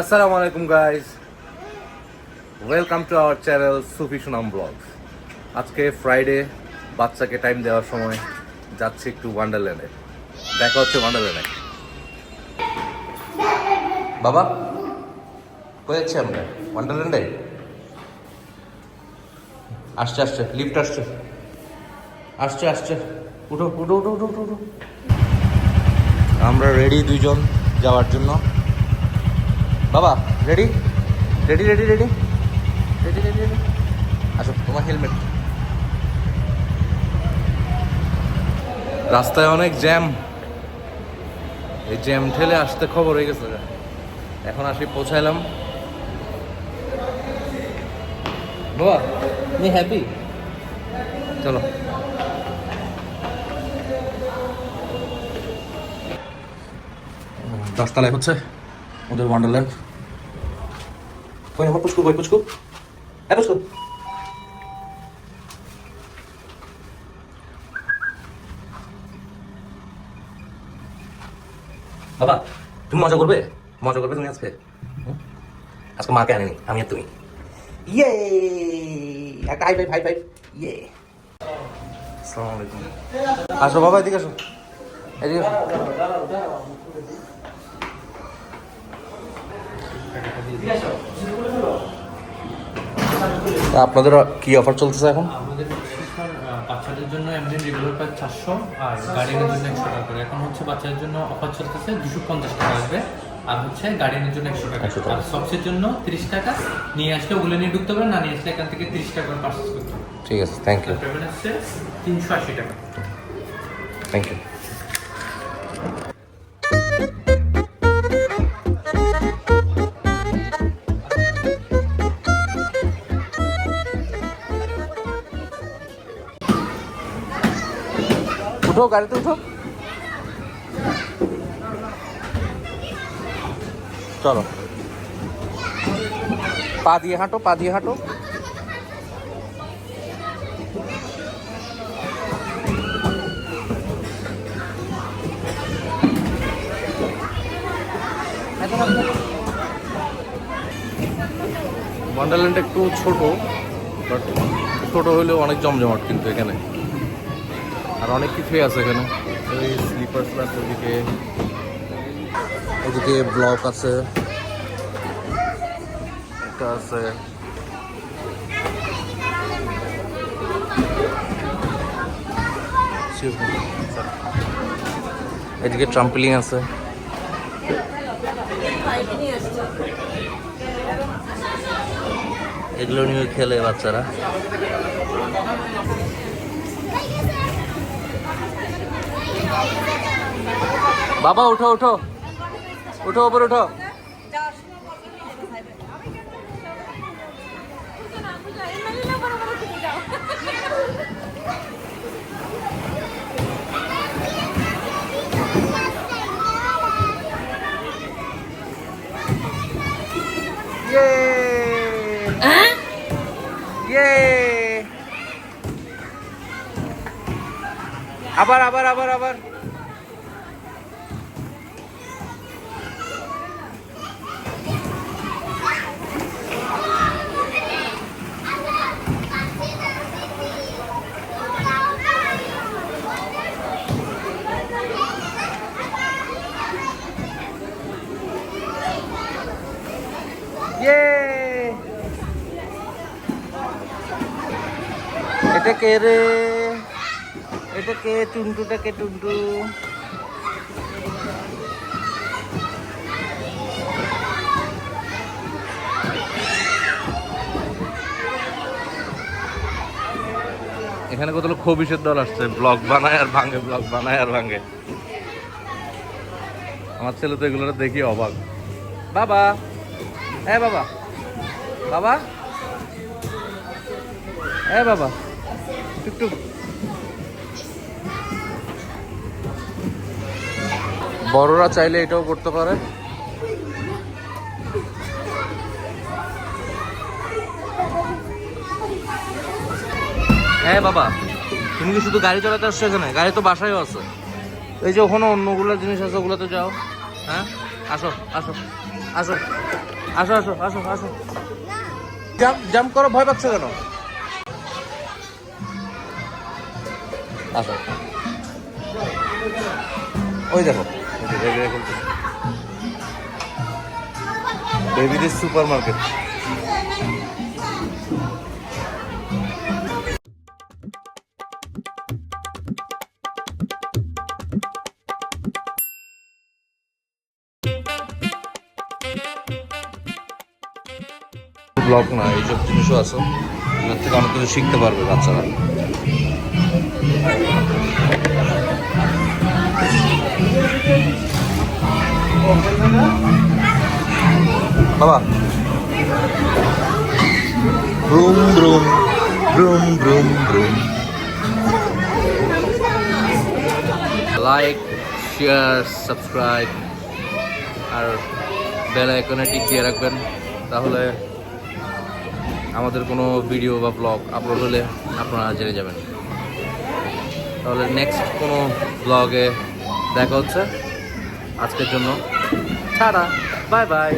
Assalamu alaikum guys, welcome to our channel সুফি সুনাম blogs. আজকে Friday, বাচ্চাকে টাইম দেওয়ার সময় যাচ্ছি একটু ওয়ান্ডারল্যান্ডে। দেখা হচ্ছে ওয়ান্ডারল্যান্ডে। বাবা কোথায় যাচ্ছি আমরা? ওয়ান্ডারল্যান্ডে আসছে আসছে, লিফট আসছে আসছে আসছে, উঠো উঠো উঠো উঠো উঠো। আমরা রেডি দুইজন যাওয়ার জন্য। বাবা ready ready ready ready ready ready ready আসো, তোমার হেলমেট। রাস্তায় অনেক জ্যাম, এই জ্যাম ঠেলে আসতে খবর হয়ে গেছে। এখন আসি, পৌঁছাইলাম। বাবা তুমি হ্যাপি? চলো। দশতলায় হচ্ছে ওদের ওয়ান্ডারল্যান্ড। কই আমার পুচকু, কই পুচকু? হ্যাঁ পুচকু, বাবা তুমি মজা করবে? মজা করবে তুমি আজকে? আজকে মাকে আনেনি, আমি আর তুমি। ইয়ে একটা হাই ফাইভ, হাই ফাইভ। ইয়ে আসসালামু আলাইকুম। আসো বাবা, এদিকে আসো, এদিকে আসো। আপনাদের কি অফার চলতেছে এখন? আমাদের বাচ্চাদের জন্য এমনি রেগুলার প্রাইস 400 আর গার্ডিয়ানের জন্য 100 টাকা করে। এখন হচ্ছে বাচ্চাদের জন্য অফার চলতেছে 250 টাকা আসবে, আর হচ্ছে গার্ডিয়ানের জন্য 100 টাকা। আর সবসের জন্য 30 টাকা নিয়ে আসলে ওগুলো নিয়ে ঢুকতে পারে, না নিয়ে আসলে এখান থেকে 30 টাকা করে পারচেজ করতে হবে। ঠিক আছে, থ্যাংক ইউ। পেমেন্ট হচ্ছে 380 টাকা। Thank you. উঠো, গাড়িতে উঠো, চলো। পা দিয়ে হাঁটো, পা দিয়ে হাঁটো। ওয়ান্ডারল্যান্ড একটু ছোট, বাট ছোট হলেও অনেক জমজমাট কিন্তু এখানে, আর অনেক কিছুই আছে এখানে। এই স্লিপার ক্লাস, ওদিকে ওদিকে ব্লক আছে, একটা আছে। এদিকে ট্রাম্পলিং আছে। এগুলো নিয়ে খেলে বাচ্চারা। বাবা উঠো উঠো উঠো, ওপরে উঠো। আবার আবার আবার আবার। এটা কে রে? এটা কে? টুনটুটা কে? টুনটু এখানে কতগুলো খবিসের দল আসছে, ব্লগ বানায় আর ভাঙে, ব্লগ বানায় আর ভাঙে। আমার ছেলে তো এগুলো দেখি অবাক। বাবা, হ্যাঁ বাবা, বাবা, হ্যাঁ বাবা, টুকটুক। বড়রা চাইলে এটাও করতে পারে। হ্যাঁ বাবা, তুমি কি শুধু গাড়ি চালাতে আসছো এখানে? গাড়ি তো বাসায়ও আছে। এই যে ওখানে অন্যগুলো জিনিস আছে, ওগুলোতে যাও। হ্যাঁ আসো আসো আসো। আসো আসো আসো আসো, জাম্প জাম্প করো, ভয় পাচ্ছ কেন? আসো, ওই দেখো বেবিদের সুপার মার্কেট। ব্লগ না, এইসব জিনিসও আছে, এর থেকে অনেক কিছু শিখতে পারবে বাচ্চারা। বাবা ব্রুম ব্রুম ব্রুম ব্রুম ব্রুম। লাইক, শেয়ার, সাবস্ক্রাইব আর বেল আইকনে টিক দিয়ে রাখবেন, তাহলে আমাদের কোনো ভিডিও বা ব্লগ আপলোড হলে আপনারা জেনে যাবেন। তাহলে নেক্সট কোনো ব্লগে দেখা হচ্ছে। আজকের জন্য টাটা, বাই বাই।